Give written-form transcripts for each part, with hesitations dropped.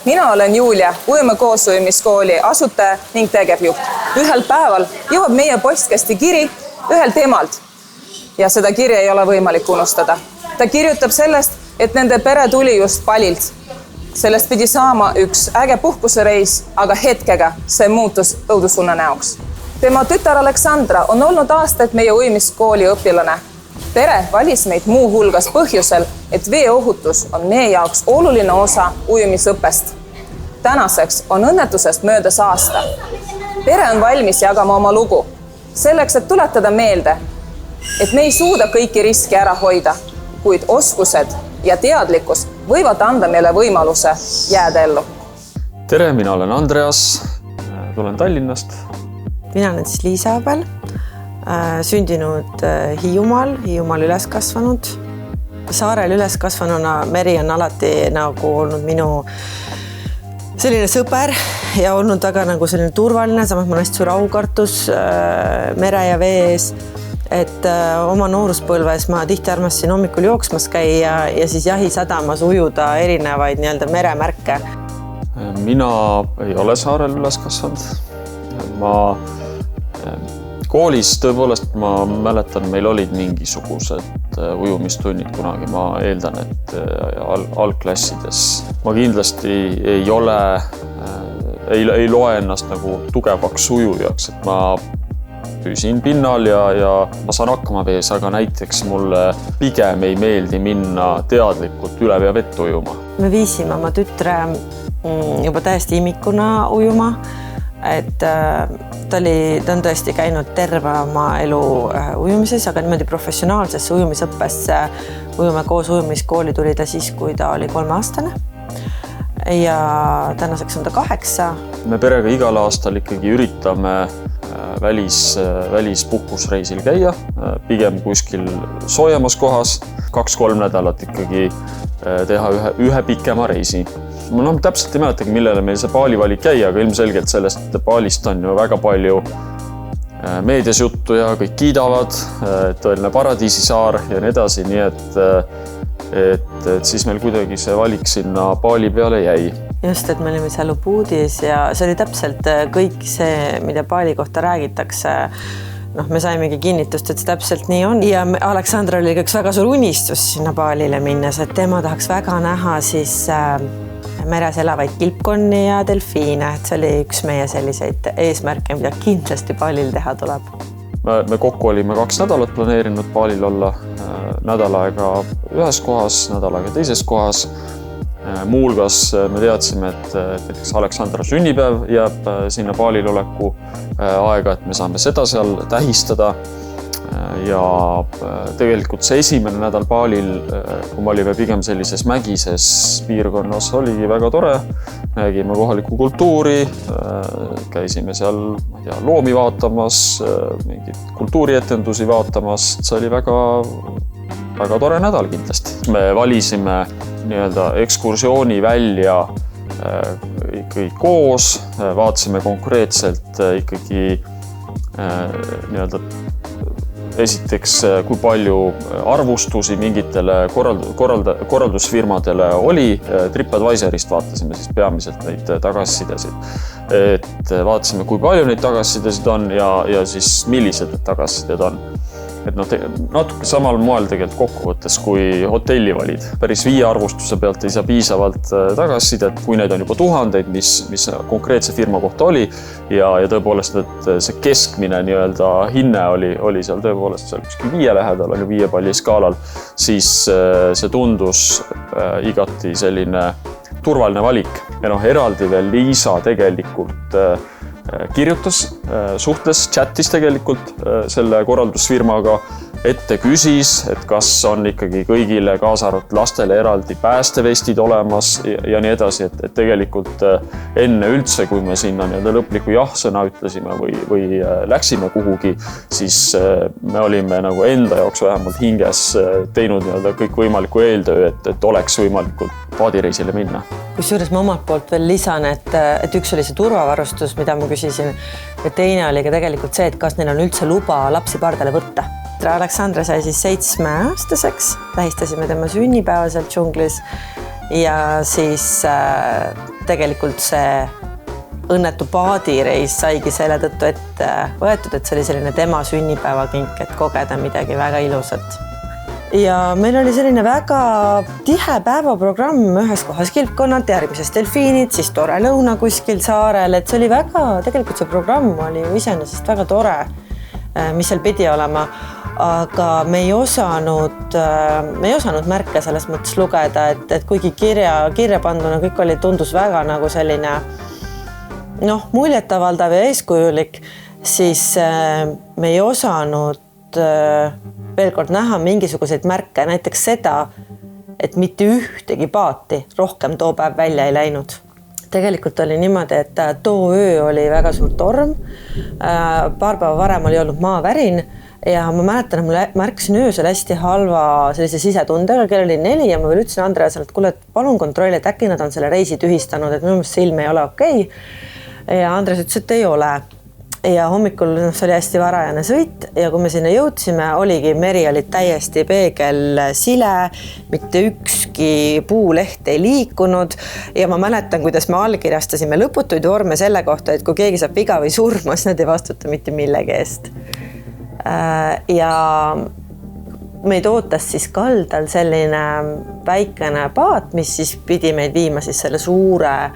Mina olen Julia, Ujume koos ujumiskooli asutaja ning tegevjuht. Ühel päeval jõuab meie postkasti kiri ühelt emalt ja seda kirja ei ole võimalik unustada. Ta kirjutab sellest, et nende pere tuli just Palilt. Sellest pidi saama üks äge puhkusereis, aga hetkega see muutus õudusunna näoks. Tema tütar Aleksandra on olnud aastaid meie ujumiskooli õpilane. Pere valis meid muu hulgas põhjusel, et veeohutus on meie jaoks oluline osa ujumisõppest. Tänaseks on õnnetusest möödas aasta. Pere on valmis jagama oma lugu. Selleks, et tuletada meelde, et me ei suuda kõiki riski ära hoida, kuid oskused ja teadlikkus võivad anda meile võimaluse jääda ellu. Tere, mina olen Andreas, tulen Tallinnast. Mina olen siis Liisa Abel, sündinud Hiiumaal üles kasvanud. Saarel üles kasvanuna meri on alati nagu olnud minu selline sõber ja olnud väga nagu selline turvaline, samas ma hästi suur aukartus mere ja vee ees. Et oma nooruspõlves ma tihti armastasin hommikul jooksmas käia ja siis jahisadamas ujuda erinevaid meremärke. Mina ei ole saarel üles kasvanud. Ma koolis tõepoolest ma mäletan, meil olid mingisugused ujumistunnid kunagi. Ma eeldan, et algklassides. Ma kindlasti ei loe ennast nagu tugevaks ujujaks, et ma püsin pinnal ja ma saan hakkama vees, aga näiteks mulle pigem ei meeldi minna teadlikult üle vett ujuma. Me viisime oma tütre juba täiesti imikuna ujuma, et ta on tõesti käinud terve oma elu ujumises, aga niimoodi professionaalsesse ujumisõppesse Ujume koos ujumiskooli tuli ta siis, kui ta oli 3-aastane. Ja tänaseks on ta 8. Me perega igal aastal ikkagi üritame välispuhkusreisil käia, pigem kuskil soojemas kohas, 2-3 nädalat ikkagi teha ühe pikema reisi. Ma täpselt ei mäletagi, millele meil see Bali valik jäi, aga ilmselgelt sellest Balist on ju väga palju meedias juttu ja kõik kiidavad, tõeline paradiisisaar ja nii edasi, nii et siis meil kuidagi see valik sinna Bali peale jäi. Just, et me olime seal Ubudis ja see oli täpselt kõik see, mida Bali kohta räägitakse. Me saimegi kinnitust, et see täpselt nii on. Ja Aleksandra oli üks väga suur unistus sinna Balile minnes, et tema tahaks väga näha siis meres elavaid kilpkonni ja delfiine. Et see oli üks meie selliseid eesmärke, mida kindlasti Balil teha tuleb. Me kokku olime 2 nädalat planeerinud Balil olla, nädal aega ühes kohas, nädal aega teises kohas. Muulgas me teadsime, et näiteks Aleksandra sünnipäev jääb sinna Balil oleku aega, et me saame seda seal tähistada. Ja tegelikult see esimene nädal Balil, kui me olime pigem sellises mägises piirkonnas, oligi väga tore. Nägime kohalikku kultuuri, käisime seal loomi vaatamas, mingid kultuurietendusi vaatamas. See oli väga tore nädal kindlasti. Me valisime ekskursiooni välja ikkagi koos, vaatasime konkreetselt ikkagi esiteks, kui palju arvustusi mingitele korraldusfirmadele oli. TripAdvisorist vaatasime siis peamiselt neid tagasisidesid. Et vaatasime, kui palju neid tagasisidesid on ja siis millised need tagasisided on. Et natuke samal moel tegelikult kokkuvõttes, kui hotelli valid. Päris 5 arvustuse pealt ei saa piisavalt tagasisidet, kui neid on juba tuhandeid, mis konkreetse firma kohta oli. Ja tõepoolest, et see keskmine hinne oli seal tõepoolest seal kuskil 5 lähedal, oli 5 palli skaalal, siis see tundus igati selline turvaline valik. Ja eraldi veel Liisa tegelikult kirjutas, suhtles, chatis tegelikult selle korraldusfirmaga, ette küsis, et kas on ikkagi kõigile kaasarvalt lastele eraldi päästevestid olemas ja nii edasi, et tegelikult enne üldse, kui me sinna lõpliku jah-sõna ütlesime või läksime kuhugi, siis me olime nagu enda jaoks vähemalt hinges teinud kõik võimaliku eeltöö, et oleks võimalikult paadireisile minna. Kusjuures ma omalt poolt veel lisan, et üks oli see turvavarustus, mida ma küsisin, ja teine oli ka tegelikult see, et kas neil on üldse luba lapsi pardale võtta. Aleksandra sai siis 7-aastaseks, tähistasime tema sünnipäeva seal džunglis ja siis tegelikult see õnnetu paadireis saigi selle tõttu ette võetud, et see oli selline tema sünnipäevakink, et kogeda midagi väga ilusat. Ja meil oli selline väga tihe päevaprogramm, ühes kohas kilpkonnad, järgmises delfiinid, siis tore lõuna kuskil saarel, et see oli väga, tegelikult see programm oli ju iseenesest väga tore, mis seal pidi olema, aga me ei osanud märke selles mõttes lugeda, et kuigi kirja panduna kõik tundus väga nagu selline muljetavaldav ja eeskujulik, siis me ei osanud veel kord näha mingisuguseid märke, näiteks seda, et mitte ühtegi paati rohkem too päev välja ei läinud. Tegelikult oli niimoodi, et too öö oli väga suur torm, paar päeva varem oli olnud maavärin ja ma mäletan, et ma märkasin öösel hästi halva sellise sisetundega, kell oli 4 ja ma veel ütlesin Andreasele, et kuule, palun kontrolli, et äkki nad on selle reisi tühistanud, et minu meelest see ilm ei ole okei. Ja Andres ütles, et ei ole. Ja hommikul see oli hästi varajane sõit ja kui me sinna jõudsime, oligi meri oli täiesti peegel sile, mitte ükski puuleht ei liikunud ja ma mäletan, kuidas me allkirjastasime lõputuid vorme selle kohta, et kui keegi saab viga või surma, siis nad ei vastuta mitte millegi eest. Ja meid ootas siis kaldal selline väikene paat, mis siis pidi meid viima siis selle suure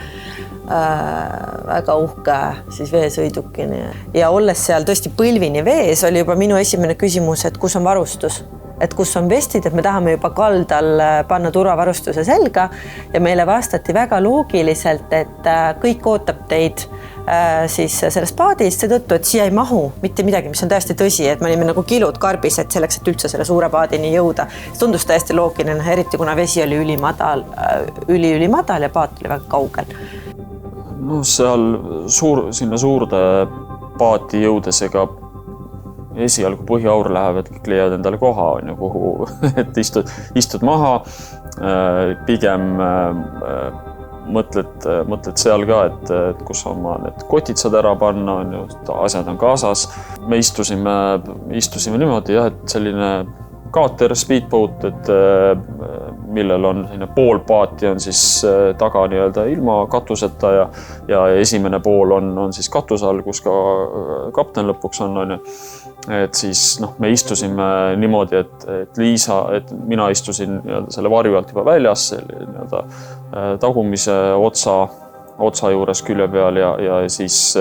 väga uhke siis veesõidukini ja olles seal tõesti põlvini vees oli juba minu esimene küsimus, et kus on varustus, et kus on vestid, et me tahame juba kaldal panna turvavarustuse selga ja meile vastati väga loogiliselt, et kõik ootab teid siis selles paadis seetõttu, et siia ei mahu mitte midagi, mis on täiesti tõsi, et me olime nagu kilud karbis, et selleks, et üldse selle suure paadini jõuda. See tundus täiesti loogiline, eriti kuna vesi oli ülimadal ja paat oli väga kaugel. No seal sinna suurde paati jõudes ega esialgu põhiaur läheb, et kõik leiavad endale koha, kuhu et istud maha, pigem mõtled seal ka, et kus oma need kotid saad ära panna, asjad on kaasas. Me istusime niimoodi, et selline kaater, speedboat, et millel on pool paati on siis taga nii-öelda ilma katuseta ja esimene pool on siis katuse all, kus ka kapten lõpuks on. Et siis me istusime niimoodi, et mina istusin selle varju alt juba väljas, tagumise otsa juures külje peal ja siis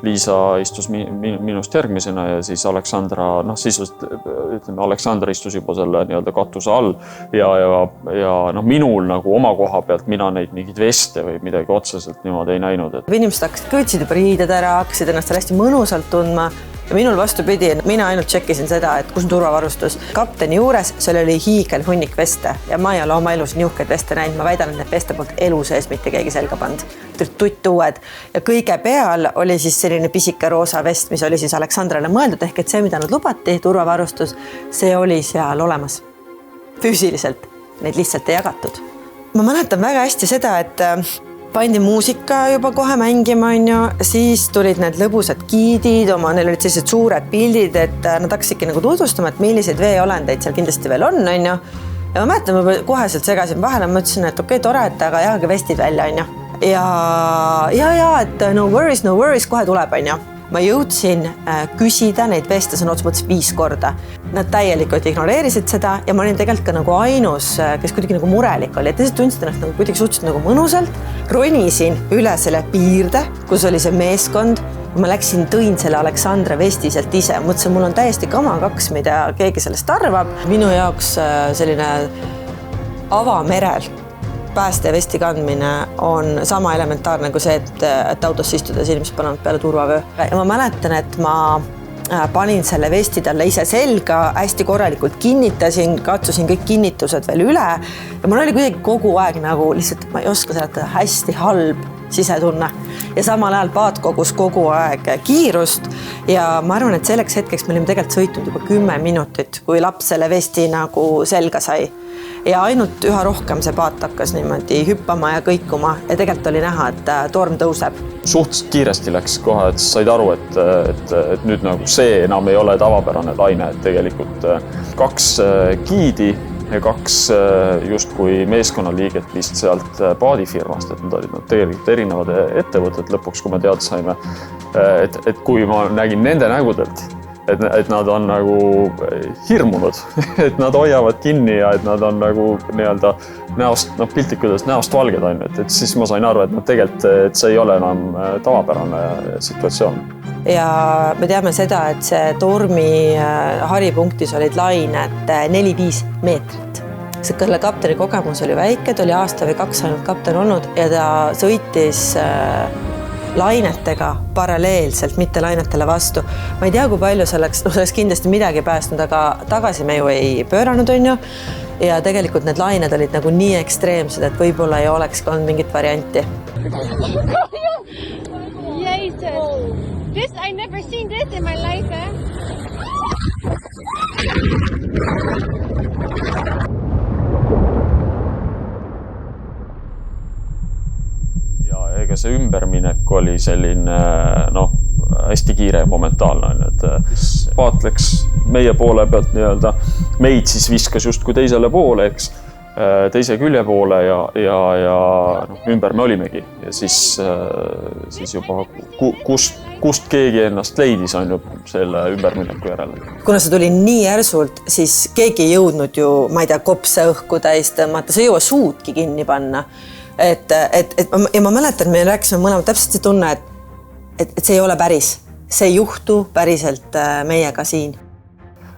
Liisa istus minust järgmisena ja siis Aleksandra, Aleksandra istus juba selle nii-öelda katuse all ja minul nagu oma koha pealt mina neid mingid veste või midagi otseselt niimoodi ei näinud. Inimesed võtsid juba riided ära, hakkasid ennast hästi mõnusalt tundma ja minul vastupidi, mina ainult tšekkisin seda, et kus on turvavarustus. Kapteni juures seal oli hiigel hunnik veste ja ma ei ole oma elus niuhkeid veste näinud, ma väidan, et need veste poolt elu sees mitte keegi selga pand. Tuttuued ja kõige peal oli siis selline pisike roosa vest, mis oli siis Aleksandrale mõeldud ehk et see, mida nad lubati, turvavarustus, see oli seal olemas. Füüsiliselt, neid lihtsalt ei jagatud. Ma mäletan väga hästi seda, et pandi muusika juba kohe mängima, siis tulid need lõbusad giidid, neil olid sellised suured pildid, et nad hakkasidki nagu tutvustama, et milliseid veeolendeid seal kindlasti veel on. Ja ma mäletan, ma koheselt segasin vahele, ma ütlesin, et okei, tore, et aga jagage vestid välja. Ja, et no worries, kohe tuleb. Ma jõudsin küsida neid veste sõna otsa mõttes 5 korda. Nad täielikult ignoreerisid seda ja ma olin tegelikult ka nagu ainus, kes kuidagi nagu murelik oli, et teised tundsid ennast nagu kuidagi suhteliselt nagu mõnusalt. Ronisin üle selle piirde, kus oli see meeskond. Ma tõin selle Aleksandra vesti sealt ise. Mõtlesin, mul on täiesti kama 2, mida keegi sellest arvab. Minu jaoks selline avamerel pääste ja vesti kandmine on sama elementaarne kui see, et autosse istudes inimesed panevad peale turvavöö. Ja ma mäletan, et ma panin selle vesti talle ise selga, hästi korralikult kinnitasin, katsusin kõik kinnitused veel üle ja mul oli kuidagi kogu aeg nagu lihtsalt, ma ei oska seletada, hästi halb sisetunne ja samal ajal paat kogus kogu aeg kiirust ja ma arvan, et selleks hetkeks me olime tegelikult sõitnud juba 10 minutit, kui laps selle vesti nagu selga sai. Ja ainult üha rohkem see paat hakkas niimoodi hüppama ja kõikuma ja tegelikult oli näha, et torm tõuseb. Suhteliselt kiiresti läks kohe, et said aru, et nüüd nagu see enam ei ole tavapärane laine, et tegelikult 2 giidi ja 2 justkui meeskonnaliiget vist sealt paadifirmast, et nad olid tegelikult erinevad ettevõtted lõpuks, kui me teada saime. Et kui ma nägin nende nägudelt, et nad on nagu hirmunud, et nad hoiavad kinni ja et nad on nagu nii-öelda näost, piltikudes näost valged on, et siis ma sain aru, et tegelikult et see ei ole enam tavapärane situatsioon. Ja me teame seda, et see tormi haripunktis olid lained 4-5 meetrit. Selle kapteni kogemus oli väike, ta oli aasta või 2 ainult kapten olnud ja ta sõitis lainetega paralleelselt, mitte lainetele vastu. Ma ei tea, kui palju see oleks kindlasti midagi päästnud, aga tagasi me ju ei pööranud, on ju. Ja tegelikult need lained olid nagu nii ekstreemsed, et võib-olla ei oleks ka olnud mingit varianti. This, I never seen this in my life, Ja ega see ümberminek oli selline, hästi kiire ja momentaalne, et paat läks meie poole pealt nii-öelda, meid siis viskas justkui teisele poole, eks, teise külje poole ja ümber me olimegi ja siis juba kust keegi ennast leidis on ju selle ümbermineku järele. Kuna see tuli nii järsult, siis keegi ei jõudnud ju, ma ei tea, kopse õhku täis tõmmata, see ei jõua suudki kinni panna. Ja ma mäletan, me rääkisime mõlemad täpselt see tunne, et see ei ole päris. See ei juhtu päriselt meiega siin.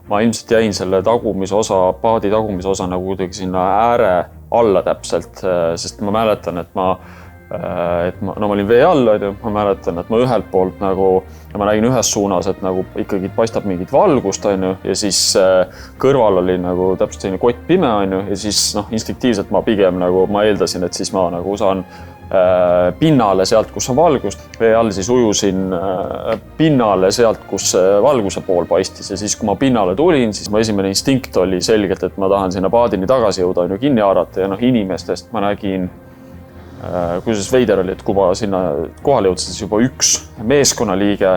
Ma ilmselt jäin selle paadi tagumise osa nagu kuidagi sinna ääre alla täpselt, sest ma mäletan, et ma olin vee all, ma mäletan, et ma ühelt poolt nagu, ja ma nägin ühes suunas, et nagu ikkagi paistab mingit valgust, ja siis kõrval oli nagu täpselt selline kott pime, ja siis instinktiivselt ma pigem nagu, ma eeldasin, et siis ma nagu saan pinnale sealt, kus on valgust. Vee all siis ujusin pinnale sealt, kus valguse pool paistis ja siis, kui ma pinnale tulin, siis mu esimene instinkt oli selgelt, et ma tahan sinna paadini tagasi jõuda, on ju kinni haarata ja inimestest ma nägin, kuidas veider oli, et kui ma sinna kohale jõudsin, siis juba üks meeskonnaliige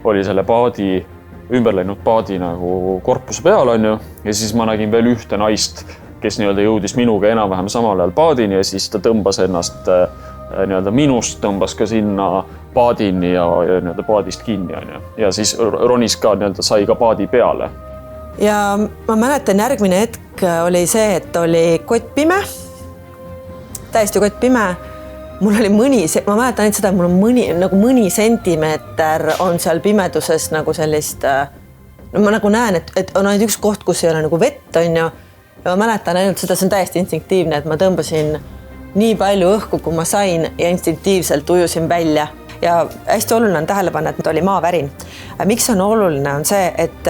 oli selle paadi, ümber läinud paadi nagu korpuse peal, on ju, ja siis ma nägin veel ühte naist, kes nii-öelda jõudis minuga enam-vähem samal ajal paadini ja siis ta tõmbas ennast nii-öelda minust, tõmbas ka sinna paadini ja nii-öelda paadist kinni, on ju. Ja siis ronis ka nii-öelda sai ka paadi peale. Ja ma mäletan, järgmine hetk oli see, et oli kott pime, täiesti kott pime. Mul oli ma mäletan ainult seda, et mul on mõni sentimeeter on seal pimeduses nagu sellist, ma nagu näen, et on ainult üks koht, kus ei ole nagu vett, on ju. Ja ma mäletan ainult seda, see on täiesti instinktiivne, et ma tõmbasin nii palju õhku, kui ma sain ja instinktiivselt ujusin välja. Ja hästi oluline on tähele panna, et oli maavärin. Miks on oluline on see, et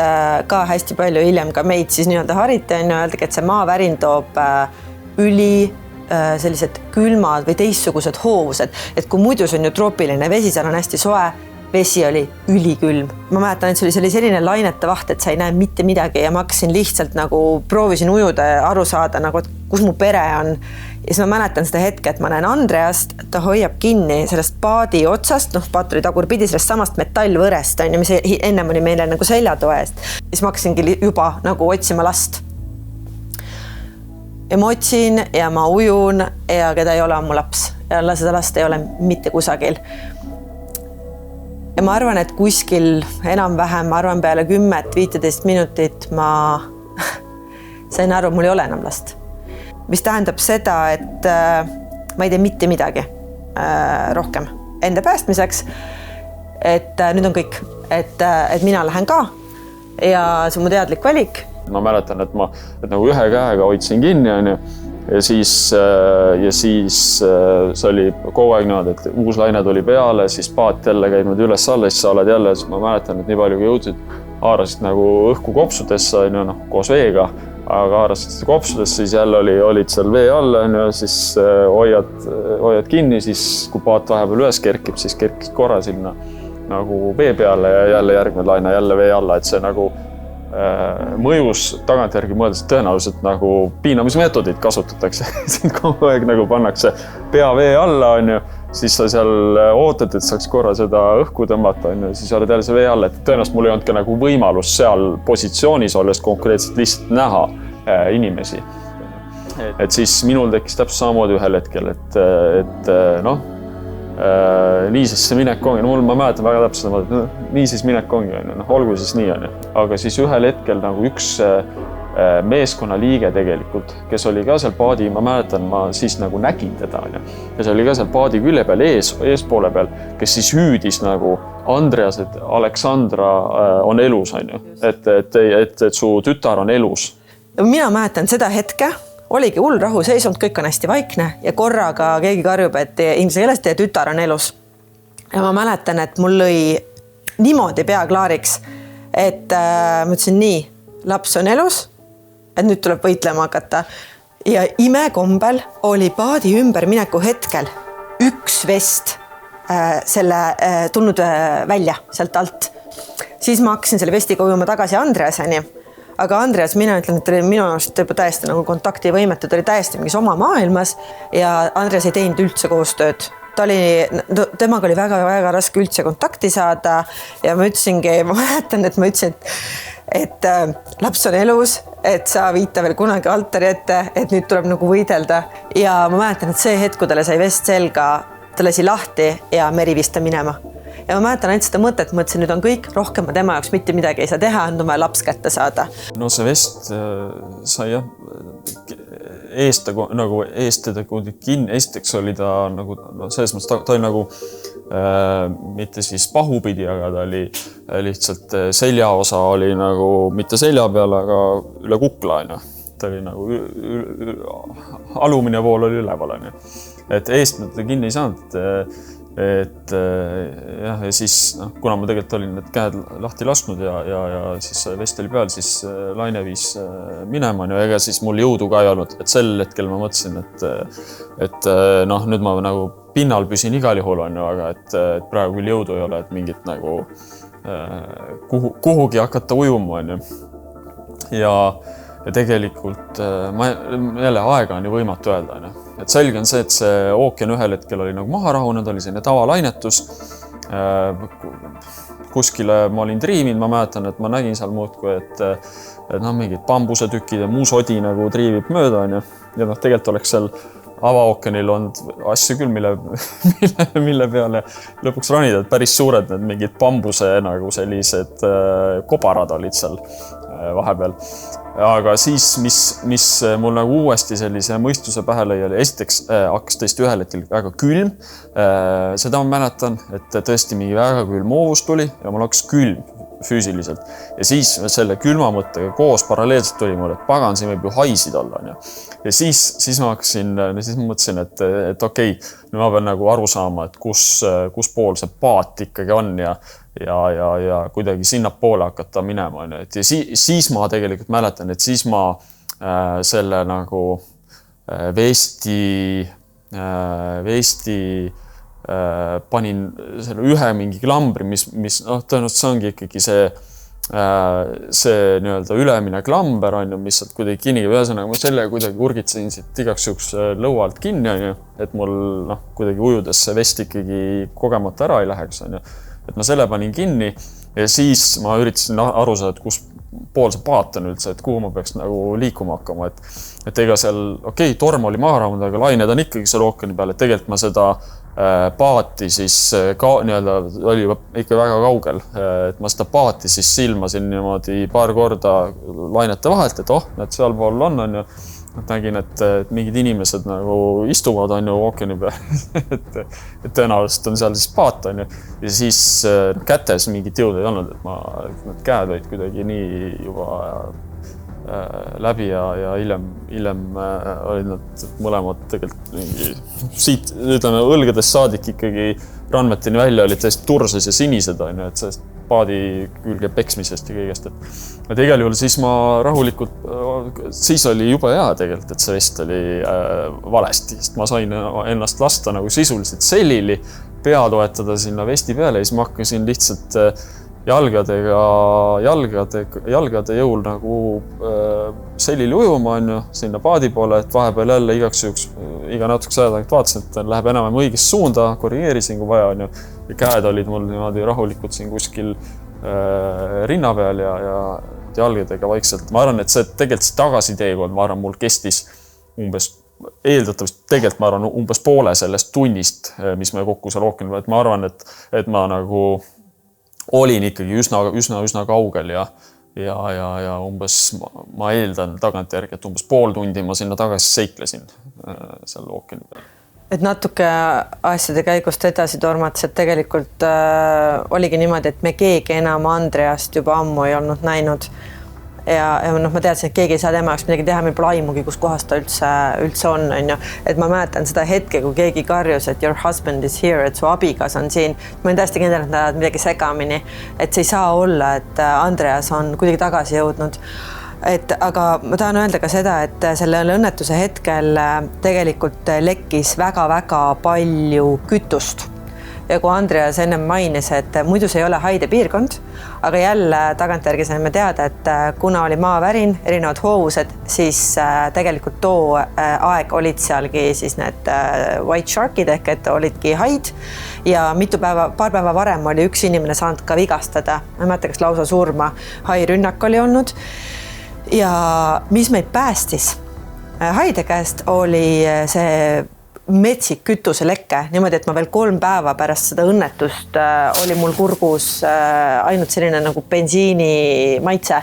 ka hästi palju hiljem ka meid siis nii-öelda hariti on ju öeldagi, et see maavärin toob sellised külmad või teistsugused hoovused, et kui muidu see on ju troopiline vesi, seal on hästi soe, vesi oli ülikülm. Ma mäletan, et see oli selline lainete vaht, et sa ei näe mitte midagi ja ma hakkasin lihtsalt nagu proovisin ujuda ja aru saada, nagu, et kus mu pere on. Ja siis ma mäletan seda hetke, et ma näen Andreast, ta hoiab kinni sellest paadi otsast, paat oli tagurpidi sellest samast metallvõrest, mis ennem oli meile nagu seljatoest. Ja siis ma hakkasingi juba nagu otsima last. Ja ma otsin ja ma ujun ja keda ei ole on mu laps. Ja seda last ei ole mitte kusagil. Ja ma arvan, et kuskil enam-vähem, ma arvan peale 10-15 minutit ma sain aru, mul ei ole enam last. Mis tähendab seda, et ma ei tee mitte midagi rohkem enda päästmiseks. Et nüüd on kõik, et mina lähen ka ja see on mu teadlik valik. Ma mäletan, et ma nagu ühe käega hoidsin kinni on ju, ja siis see oli kogu aeg niimoodi, et uus laine tuli peale, siis paat jälle käib nüüd üles-alla, siis sa oled jälle, siis ma mäletan, et nii palju kui jõudsid, haarasid nagu õhku kopsudesse on ju, koos veega, aga haarasid kopsudesse, siis jälle olid seal vee all on ju, siis hoiad kinni, siis kui paat vahepeal üles kerkib, siis kerkis korra sinna nagu vee peale ja jälle järgmine laine jälle vee alla, et see nagu mõjus tagantjärgi mõeldes tõenäoliselt nagu piinamismeetodid kasutatakse. Sind kogu aeg nagu pannakse pea vee alla, on ju, siis sa seal ootad, et saaks korra seda õhku tõmmata, on ju, siis oled jälle see vee all, et tõenäoliselt mul ei olnud ka nagu võimalus seal positsioonis olles konkreetselt lihtsalt näha inimesi. et siis minul tekkis täpselt samamoodi ühel hetkel, et noh, nii siis see minek ongi, no ma mäletan väga täpselt, nii siis minek ongi, noh, olgu siis nii on. Aga siis ühel hetkel nagu üks meeskonna liige tegelikult, kes oli ka seal paadi, ma mäletan, ma siis nagu nägin teda, kes oli ka seal paadi külje peal eespoole peal, kes siis hüüdis nagu Andreas, et Aleksandra on elus, et su tütar on elus. Mina mäletan seda hetke, oligi hull rahu seisund, kõik on hästi vaikne ja korraga keegi karjub, et ilmselt teie tütar on elus. Ja ma mäletan, et mul lõi niimoodi pea klaariks, et ma ütlesin nii, laps on elus, et nüüd tuleb võitlema hakata. Ja imekombel oli paadi ümbermineku hetkel üks vest selle tulnud välja sealt alt. Siis ma hakkasin selle vestiga ujuma tagasi Andreaseni. Aga Andreas, mina ütlen, et minu arust täiesti nagu kontaktivõimetu, ta oli täiesti mingis oma maailmas ja Andreas ei teinud üldse koostööd. Temaga oli väga raske üldse kontakti saada ja ma ütlesingi, ma mäletan, et ma ütlesin, et laps on elus, et sa viita veel kunagi altari ette, et nüüd tuleb nagu võidelda. Ja ma mäletan, et see hetk, kui talle sai vest selga, ta lasi lahti ja Meri vista minema. Ja ma mäletan ainult seda mõtet, mõtlesin, nüüd on kõik, rohkem ma tema jaoks mitte midagi ei saa teha, on vaja laps kätte saada. No see vest sai jah, eest teda kinni, esiteks oli ta nagu, no selles mõttes ta oli nagu mitte siis pahupidi, aga ta oli lihtsalt seljaosa oli nagu mitte selja peal, aga üle kukla. Ta oli nagu alumine pool oli üleval. Et eest ta kinni ei saanud, et jah, ja siis kuna ma tegelikult olin need käed lahti lasknud ja siis vest oli peal, siis laine viis minema ja ega siis mul jõudu ka ei olnud, et sel hetkel ma mõtlesin, et noh, nüüd ma nagu pinnal püsin igal juhul aga et praegu küll jõudu ei ole, et mingit nagu kuhugi hakata ujuma ja tegelikult jälle aega on ju võimatu öelda. Et selge on see, et see ookean ühel hetkel oli nagu maha rahunud, oli selline tavalainetus. Kuskile ma olin triiminud, ma mäletan, et ma nägin seal muudku, et mingid bambusetükid ja muu sodi nagu triivib mööda. Ja tegelikult oleks seal avaookeanil olnud asju küll, mille peale lõpuks ronida, et päris suured need mingid bambuse nagu sellised kobarad olid seal vahepeal. Aga siis, mis mul nagu uuesti sellise mõistuse pähe lõi, oli esiteks hakkas tõesti ühel hetkel väga külm. Seda ma mäletan, et tõesti mingi väga külm hoovus tuli ja mul hakkas külm füüsiliselt. Ja siis selle külma mõttega koos paralleelselt tuli mul, et pagan, siin võib ju haisid olla. Ja siis ma mõtlesin, et okei, nüüd ma pean nagu aru saama, et kus pool see paat ikkagi on ja kuidagi sinna poole hakata minema. Ja siis ma tegelikult mäletan, et siis ma selle nagu vesti panin selle ühe mingi klambri, mis tõenäoliselt see ongi ikkagi see nii-öelda ülemine klamber, mis sealt kuidagi kinni. Ühesõnaga ma selle kuidagi urgitsin siit igaks juhuks lõualt kinni, et mul kuidagi ujudes see vest ikkagi kogemata ära ei läheks. Et ma selle panin kinni ja siis ma üritasin aru saada, et kus pool see paat on üldse, et kuhu ma peaks nagu liikuma hakkama. Et ega seal, torm oli maha rahunud, aga lained on ikkagi seal ookeani peal, et tegelikult ma seda paati siis oli ikka väga kaugel, et ma seda paati siis silmasin niimoodi paar korda lainete vahelt, et need seal pool on ja nägin, et mingid inimesed nagu istuvad ookeani peal, et tõenäoliselt on seal siis paat ja siis kätes mingit jõudu ei olnud, et need käed olid kuidagi nii juba läbi ja hiljem olid nad mõlemad tegelikult mingi siit, ütleme, õlgedest saadik ikkagi randmetini välja olid täiesti turses ja sinised, et sellest paadi külge peksmisest ja kõigest. Et igal juhul siis ma rahulikult, siis oli juba hea tegelikult, et see vest oli valesti, sest ma sain ennast lasta nagu sisuliselt selili, pea toetada sinna vesti peale ja siis ma hakkasin lihtsalt jalgade jõul nagu selili ujuma sinna paadi poole, et vahepeal jälle igaks juhuks iga natukese aja tagant vaatasin, et läheb enam õigest suunda, korrigeerisin kui vaja ja käed olid mul niimoodi rahulikult siin kuskil rinna peal ja jalgadega vaikselt. Ma arvan, et see tegelikult see tagasiteekond, ma arvan, mul kestis umbes eeldatavasti tegelikult ma arvan umbes poole sellest tunnist, mis me kokku seal ookeanil, et ma arvan, et ma nagu olin ikkagi üsna kaugel ja umbes ma eeldan tagantjärgi, et umbes pool tundi ma sinna tagasi seiklesin seal ookeani peal. Et natuke asjade käigust edasi tormates, et tegelikult oligi niimoodi, et me keegi enam Andreast juba ammu ei olnud näinud. Ja ma teadsin, et keegi ei saa tema jaoks midagi teha, meil pole aimugi, kus kohas ta üldse on. Et ma mäletan seda hetke, kui keegi karjus, et your husband is here, et su abigas on siin. Ma olen täiesti kindel, et nad ajavad midagi segamini, et see ei saa olla, et Andreas on kuidagi tagasi jõudnud. Aga ma tahan öelda ka seda, et sellel õnnetuse hetkel tegelikult lekkis väga-väga palju kütust. Ja kui Andreas ennem mainis, et muidu see ei ole haide piirkond, aga jälle tagantjärgi saime teada, et kuna oli maavärin, erinevad hoovused, siis tegelikult too aeg olid sealgi siis need white sharkid ehk et olidki haid ja paar päeva varem oli üks inimene saanud ka vigastada. Ma ei mäleta, kas lausa surma hairünnak oli olnud. Ja mis meid päästis haide käest oli see metsik kütuse lekke, niimoodi, et ma veel 3 päeva pärast seda õnnetust oli mul kurgus ainult selline nagu bensiini maitse.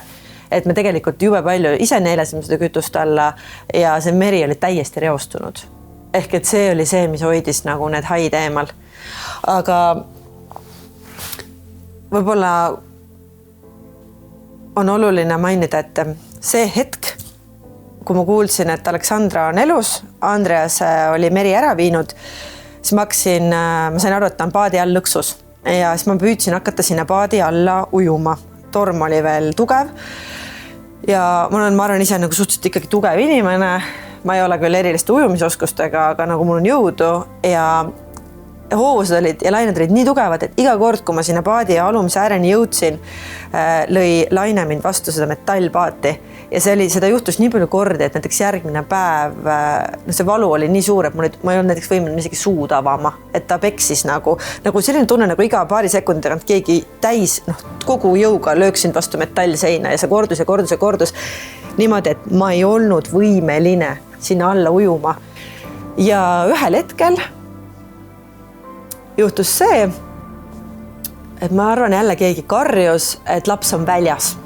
Et me tegelikult jube palju ise neelesime seda kütust alla ja see meri oli täiesti reostunud. Ehk et see oli see, mis hoidis nagu need haid eemal. Aga võib-olla on oluline mainida, et see hetk, kui ma kuulsin, et Aleksandra on elus, Andreas oli meri ära viinud, siis ma sain aru, et ta on paadi all lõksus ja siis ma püüdsin hakata sinna paadi alla ujuma. Torm oli veel tugev ja ma arvan ise nagu suhteliselt ikkagi tugev inimene. Ma ei ole küll eriliste ujumisoskustega, aga nagu mul on jõudu ja hoovused olid ja lained olid nii tugevad, et iga kord, kui ma sinna paadi alumise ääreni jõudsin, lõi laine mind vastu seda metallpaati. Ja seda juhtus nii palju kordi, et näiteks järgmine päev, see valu oli nii suur, et ma ei olnud näiteks võimeline isegi suud avama, et ta peksis nagu selline tunne, nagu iga paari sekundi tagant keegi täis kogu jõuga lööksin vastu metallseina ja see kordus. Niimoodi, et ma ei olnud võimeline sinna alla ujuma. Ja ühel hetkel juhtus see, et ma arvan jälle keegi karjus, et laps on väljas.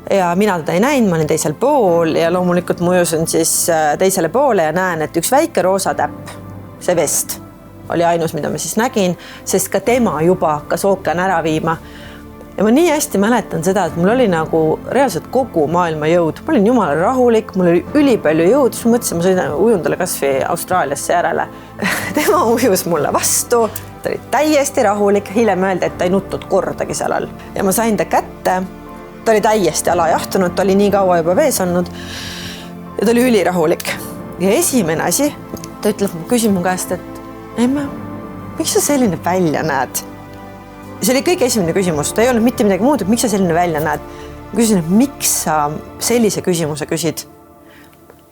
Ja mina teda ei näinud, ma olin teisel pool ja loomulikult ma ujusin siis teisele poole ja näen, et üks väike roosa täpp, see vest, oli ainus, mida ma siis nägin, sest ka tema juba hakkas ookean ära viima. Ja ma nii hästi mäletan seda, et mul oli nagu reaalselt kogu maailma jõud. Ma olin jumala rahulik, mul oli ülipalju jõud, siis mõtlesin, ma sõidan ujundale kasvõi Austraaliasse järele. Tema ujus mulle vastu, ta oli täiesti rahulik, hiljem öeldi, et ta ei nutnud kordagi seal all. Ja ma sain ta kätte, ta oli täiesti alajahtunud, ta oli nii kaua juba vees olnud ja ta oli ülirahulik. Ja esimene asi, ta küsis mu käest, et Emma, miks sa selline välja näed? See oli kõik esimene küsimus, ta ei olnud mitte midagi muud, et miks sa selline välja näed. Ma küsin, et miks sa sellise küsimuse küsid?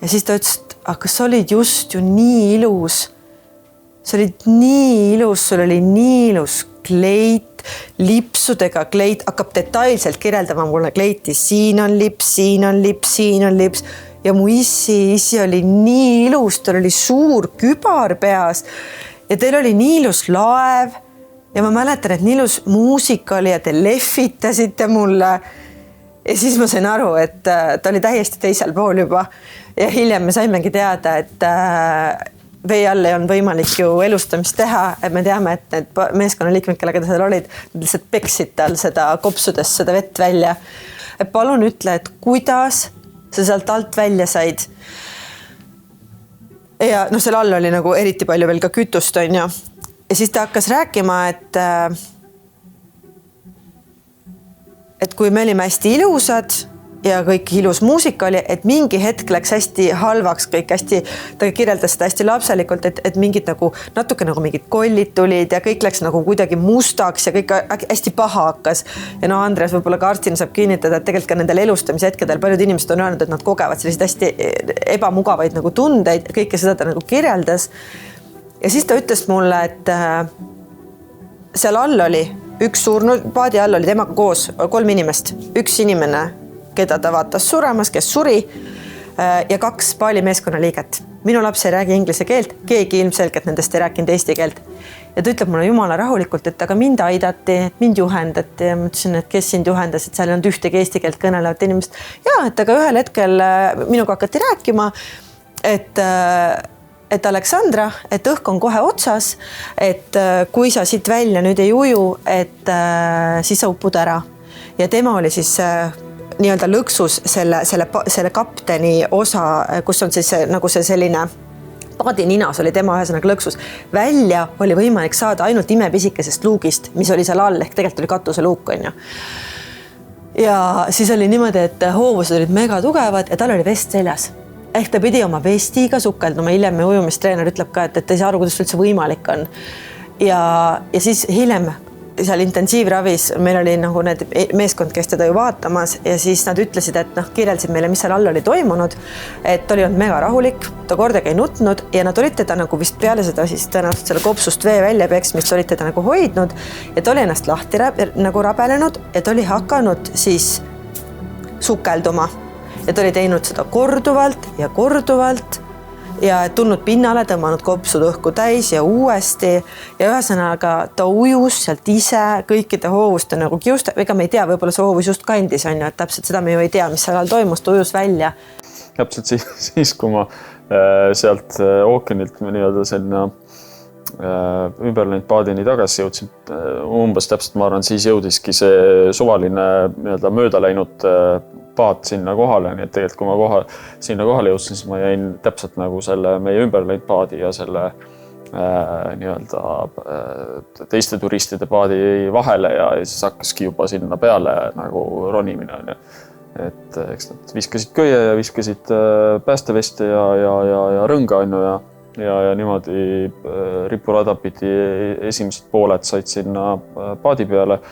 Ja siis ta ütles, et kas sa olid just ju nii ilus? Sa olid nii ilus, sul oli nii ilus kleit, lipsudega kleit, hakkab detailselt kirjeldama mulle kleiti. Siin on lips, siin on lips, siin on lips. Ja mu issi oli nii ilus, tal oli suur kübar peas ja teil oli nii ilus laev. Ja ma mäletan, et nii ilus muusika oli ja te lehvitasite mulle. Ja siis ma sain aru, et ta oli täiesti teisel pool juba. Ja hiljem me saimegi teada, et vee all ei olnud võimalik ju elustamist teha. Et me teame, et need meeskonnaliikmed, kellega ta seal olid, lihtsalt peksid tal seda kopsudes seda vett välja. Et palun ütle, et kuidas sa sealt alt välja said. Ja seal all oli nagu eriti palju veel ka kütust, on ju. Ja siis ta hakkas rääkima, et kui me olime hästi ilusad ja kõik ilus muusika oli, et mingi hetk läks hästi halvaks kõik hästi, ta kirjeldas seda hästi lapselikult, et mingid nagu natuke nagu mingid kollid tulid ja kõik läks nagu kuidagi mustaks ja kõik hästi paha hakkas. Ja Andres võib-olla ka arstina saab kinnitada, et tegelikult ka nendel elustamise hetkedel paljud inimesed on öelnud, et nad kogevad selliseid hästi ebamugavaid nagu tundeid, kõike seda ta nagu kirjeldas. Ja siis ta ütles mulle, et seal all oli üks surnud, paadi all oli temaga koos 3 inimest. Üks inimene, keda ta vaatas suremas, kes suri. ja 2 paalimeeskonna liiget. Minu laps ei räägi inglise keelt, keegi ilmselgelt nendest ei rääkinud eesti keelt. Ja ta ütleb mulle jumala rahulikult, et aga mind aidati, et mind juhendati ja ma ütlesin, et kes sind juhendas, et seal ei olnud ühtegi eesti keelt kõnelevat inimest. Ja, et aga ühel hetkel minuga hakati rääkima, et Aleksandra, et õhk on kohe otsas, et kui sa siit välja nüüd ei uju, et siis sa upud ära. Ja tema oli siis nii-öelda lõksus selle kapteni osa, kus on siis nagu see selline paadininas oli tema ühesõnaga lõksus. Välja oli võimalik saada ainult imepisikesest luugist, mis oli seal all, ehk tegelikult oli katuseluuk, on ju. Ja siis oli niimoodi, et hoovused olid mega tugevad ja tal oli vest seljas. Ehk ta pidi oma vestiga sukelduma, hiljem meie ujumistreener ütleb ka, et ei saa aru, kuidas üldse võimalik on. Ja siis hiljem seal intensiivravis meil oli nagu need meeskond, kes teda ju vaatamas ja siis nad ütlesid, et kirjeldasid meile, mis seal all oli toimunud, et oli olnud mega rahulik, ta kordagi ei nutnud ja nad olid teda nagu vist peale seda siis tõenäoliselt selle kopsust vee välja peksmist olid teda nagu hoidnud ja ta oli ennast lahti nagu rabelenud ja ta oli hakanud siis sukelduma ja ta oli teinud seda korduvalt ja tulnud pinnale, tõmmanud kopsud õhku täis ja uuesti ja ühesõnaga ta ujus sealt ise kõikide hoovuste nagu kiusta, ega me ei tea, võib-olla see hoovus just kandis on ju, et täpselt seda me ju ei tea, mis seal toimus, ta ujus välja. Täpselt siis, kui ma sealt ookeanilt nii-öelda selline ümber läinud paadini tagasi jõudsin, umbes täpselt ma arvan, siis jõudiski see suvaline nii-öelda mööda läinud paat sinna kohale, nii et tegelikult kui ma sinna kohale jõudsin, siis ma jäin täpselt nagu selle meie ümber läinud paadi ja selle nii-öelda teiste turistide paadi vahele ja siis hakkaski juba sinna peale nagu ronimine on ju. Et eks nad viskasid köie ja viskasid päästeveste ja rõnga on ju ja niimoodi ripurada pidi esimesed pooled said sinna paadi peale.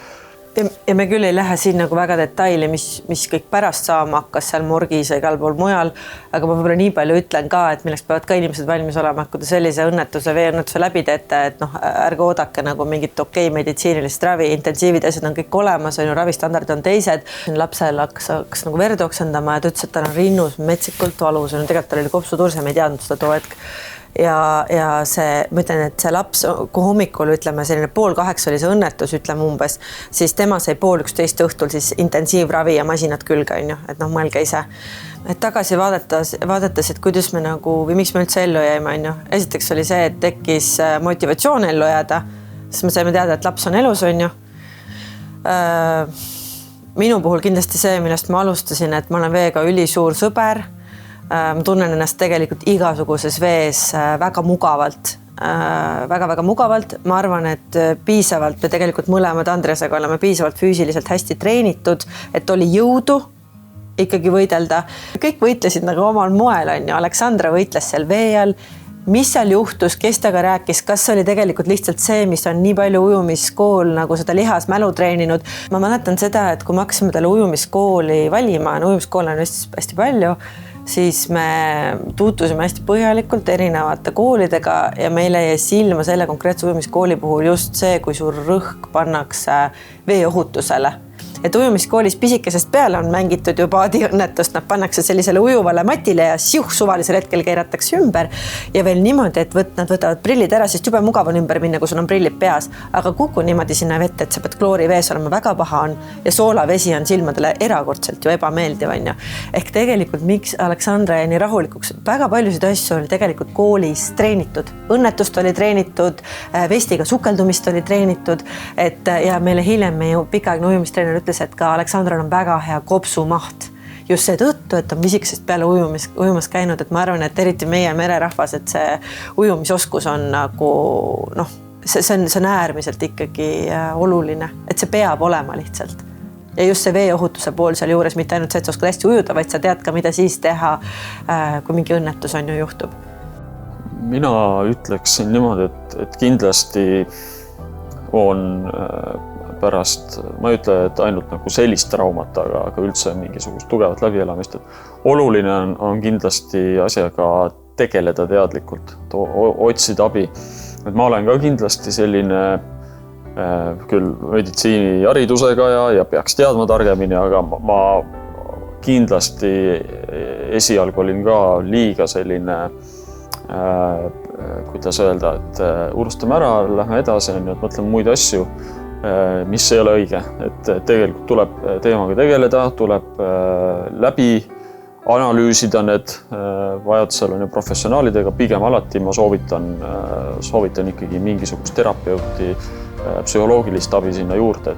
Ja me küll ei lähe siin nagu väga detaili, mis kõik pärast saama hakkas seal morgis ja igal pool mujal, aga ma võib-olla nii palju ütlen ka, et milleks peavad ka inimesed valmis olema, kui te sellise veeõnnetuse läbi teete, et ärge oodake nagu mingit meditsiinilist ravi, intensiivid asjad on kõik olemas, on ju, ravistandardid on teised. Lapsel hakkas nagu verd oksendama ja ta ütles, et ta on rinnus metsikult valus, tegelikult oli kopsuturse, me ei teadnud seda too hetk. Ja see, ma ütlen, et see laps, kui hommikul ütleme selline 7:30 oli see õnnetus, ütleme umbes, siis tema sai 10:30 õhtul siis intensiivravi ja masinad külge, on ju, et mõelge ise. Et tagasi vaadates, et kuidas me nagu, või miks me üldse ellu jäime, on ju. Esiteks oli see, et tekkis motivatsioon ellu jääda, siis me saime teada, et laps on elus, on ju. Minu puhul kindlasti see, millest ma alustasin, et ma olen veega ülisuur sõber. Ma tunnen ennast tegelikult igasuguses vees väga mugavalt, väga mugavalt. Ma arvan, et piisavalt, me tegelikult mõlemad Andresega oleme piisavalt füüsiliselt hästi treenitud, et oli jõudu ikkagi võidelda. Kõik võitlesid nagu omal moel, on ju. Aleksandra võitles seal vee all. Mis seal juhtus, kes temaga rääkis, kas oli tegelikult lihtsalt see, mis on nii palju ujumiskool nagu seda lihasmälu treeninud. Ma mäletan seda, et kui me hakkasime talle ujumiskooli valima, ujumiskool on hästi palju, siis me tutvusime hästi põhjalikult erinevate koolidega ja meile jäi silma selle konkreetse ujumiskooli puhul just see, kui suur rõhk pannakse veeohutusele. Et ujumiskoolis pisikesest peale on mängitud ju paadiõnnetust, nad pannakse sellisele ujuvale matile ja suvalisel hetkel keeratakse ümber ja veel niimoodi, et nad võtavad prillid ära, sest jube mugav on ümber minna, kui sul on prillid peas, aga kuku niimoodi sinna vette, et sa pead kloorivees olema, väga paha on ja soolavesi on silmadele erakordselt ju ebameeldiv, on ju. Ehk tegelikult miks Aleksandra jäi nii rahulikuks, väga paljusid asju oli tegelikult koolis treenitud, õnnetust oli treenitud, vestiga sukeldumist oli treenitud, et ja meile hiljem meie pikaaegne ujumistreener ütles, et ka Aleksandral on väga hea kopsumaht. Just see tõttu, et on pisikesest peale ujumas käinud, et ma arvan, et eriti meie mererahvas, et see ujumisoskus on nagu, see on äärmiselt ikkagi oluline, et see peab olema lihtsalt. Ja just see veeohutuse pool seal juures, mitte ainult see, et sa oskad hästi ujuda, vaid sa tead ka, mida siis teha, kui mingi õnnetus on ju juhtub. Mina ütleksin niimoodi, et kindlasti on pärast, ma ei ütle, et ainult nagu sellist traumat, aga üldse mingisugust tugevat läbielamist, et oluline on kindlasti asjaga tegeleda teadlikult, otsida abi. Et ma olen ka kindlasti selline küll meditsiiniharidusega ja peaks teadma targemini, aga ma kindlasti esialgu olin ka liiga selline, kuidas öelda, et unustame ära, lähme edasi, et mõtleme muid asju, mis ei ole õige. Et tegelikult tuleb teemaga tegeleda, tuleb läbi analüüsida need vajadusel on professionaalidega, pigem alati ma soovitan ikkagi mingisugust terapeuti, psühholoogilist abi sinna juurde,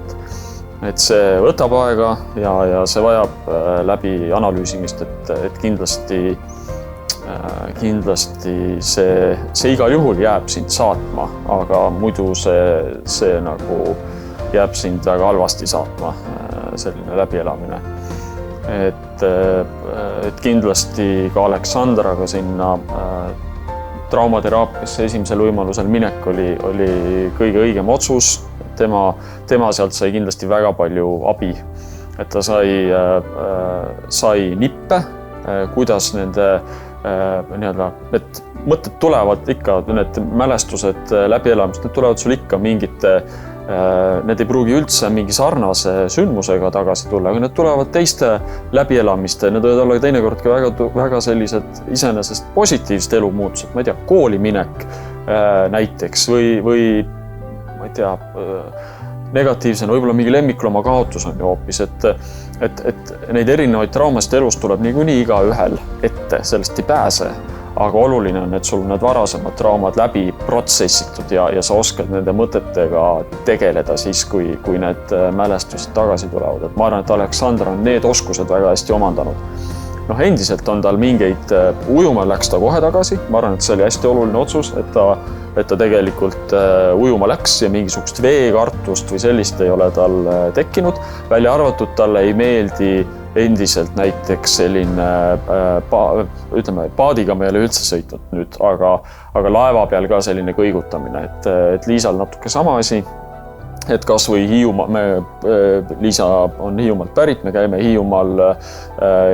et see võtab aega ja see vajab läbi analüüsimist, et kindlasti see igal juhul jääb sind saatma, aga muidu see nagu jääb sind väga halvasti saatma, selline läbielamine. Et kindlasti ka Aleksandraga sinna traumateraapiasse esimesel võimalusel minek oli kõige õigem otsus. Tema sealt sai kindlasti väga palju abi, et ta sai nippe, kuidas nende need mõtted tulevad ikka, need mälestused, läbielamist, need tulevad sul ikka mingite, need ei pruugi üldse mingi sarnase sündmusega tagasi tulla, aga need tulevad teiste läbielamiste, need võivad olla teinekord ka väga sellised iseenesest positiivsed elumuutused, ma ei tea, kooliminek näiteks või ma ei tea, negatiivsena, võib-olla mingi lemmiklooma kaotus on ju hoopis, et neid erinevaid traumasid elus tuleb niikuinii igaühel ette, sellest ei pääse. Aga oluline on, et sul need varasemad traumad läbi protsessitud ja sa oskad nende mõtetega tegeleda siis, kui need mälestused tagasi tulevad. Et ma arvan, et Aleksandr on need oskused väga hästi omandanud. Endiselt on tal mingeid, ujuma läks ta kohe tagasi. Ma arvan, et see oli hästi oluline otsus, et ta tegelikult ujuma läks ja mingisugust veekartust või sellist ei ole tal tekkinud. Välja arvatud talle ei meeldi endiselt näiteks selline, ütleme, paadiga me ei ole üldse sõitnud nüüd, aga laeva peal ka selline kõigutamine, et Liisal natuke sama asi, et kas või Liisa on Hiiumaalt pärit, me käime Hiiumaal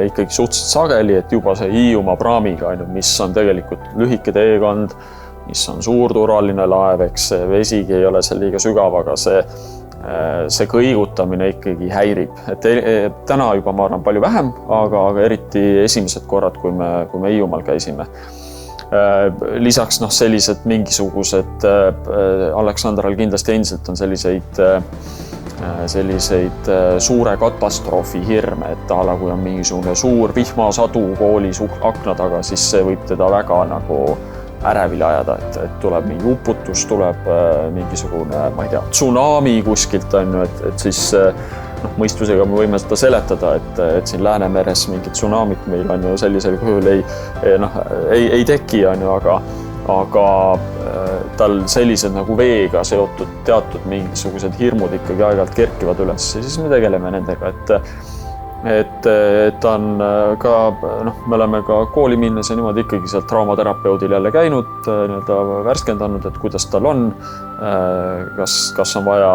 ikkagi suhteliselt sageli, et juba see Hiiumaa praamiga, mis on tegelikult lühike teekond, mis on suur turvaline laev, eks see vesigi ei ole seal liiga sügav, aga see kõigutamine ikkagi häirib. Et täna juba ma arvan palju vähem, aga eriti esimesed korrad, kui me Hiiumaal käisime. Lisaks sellised mingisugused, Aleksandral kindlasti endiselt on selliseid suure katastroofi hirme, et kui on mingisugune suur vihmasadu koolis akna taga, siis see võib teda väga nagu ärevile ajada, et tuleb mingi uputus, tuleb mingisugune, ma ei tea, tsunami kuskilt on ju, et siis mõistusega me võime seda seletada, et siin Läänemeres mingit tsunamit meil on ju sellisel kujul ei teki, on ju, aga tal sellised nagu veega seotud teatud mingisugused hirmud ikkagi aeg-ajalt kerkivad üles ja siis me tegeleme nendega, et ta on ka, me oleme ka kooli minnes ja niimoodi ikkagi sealt traumaterapeudil jälle käinud, värskendanud, et kuidas tal on, kas on vaja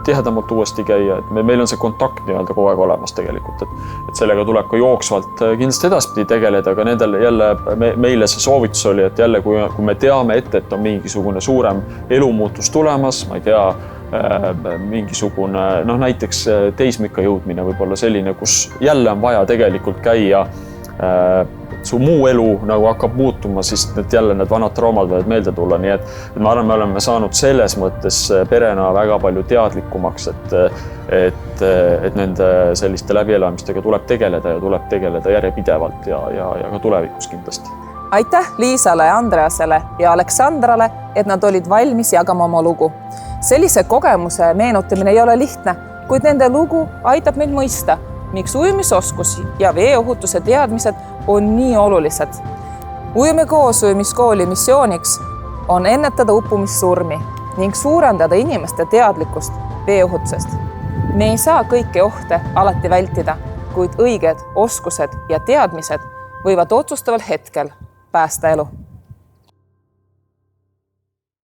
tihedamalt uuesti käia, et meil on see kontakt kogu aeg olemas tegelikult, et sellega tuleb ka jooksvalt kindlasti edaspidi tegeleda, aga nendel jälle meile see soovitus oli, et jälle kui me teame ette, et on mingisugune suurem elumuutus tulemas, ma ei tea, mingisugune, näiteks teismika jõudmine võib olla selline, kus jälle on vaja tegelikult käia, su muu elu nagu hakkab muutuma, siis jälle need vanad traumad võivad meelde tulla, nii et ma arvan, me oleme saanud selles mõttes perena väga palju teadlikumaks, et nende selliste läbielamistega tuleb tegeleda ja tuleb tegeleda järjepidevalt ja ka tulevikus kindlasti. Aitäh Liisale ja Andreasele ja Aleksandrale, et nad olid valmis jagama oma lugu. Sellise kogemuse meenutamine ei ole lihtne, kuid nende lugu aitab meil mõista, miks ujumisoskus ja veeohutuse teadmised on nii olulised. Ujume koos ujumiskooli missiooniks on ennetada uppumissurmi ning suurendada inimeste teadlikkust veeohutusest. Me ei saa kõiki ohte alati vältida, kuid õiged oskused ja teadmised võivad otsustaval hetkel päästa elu.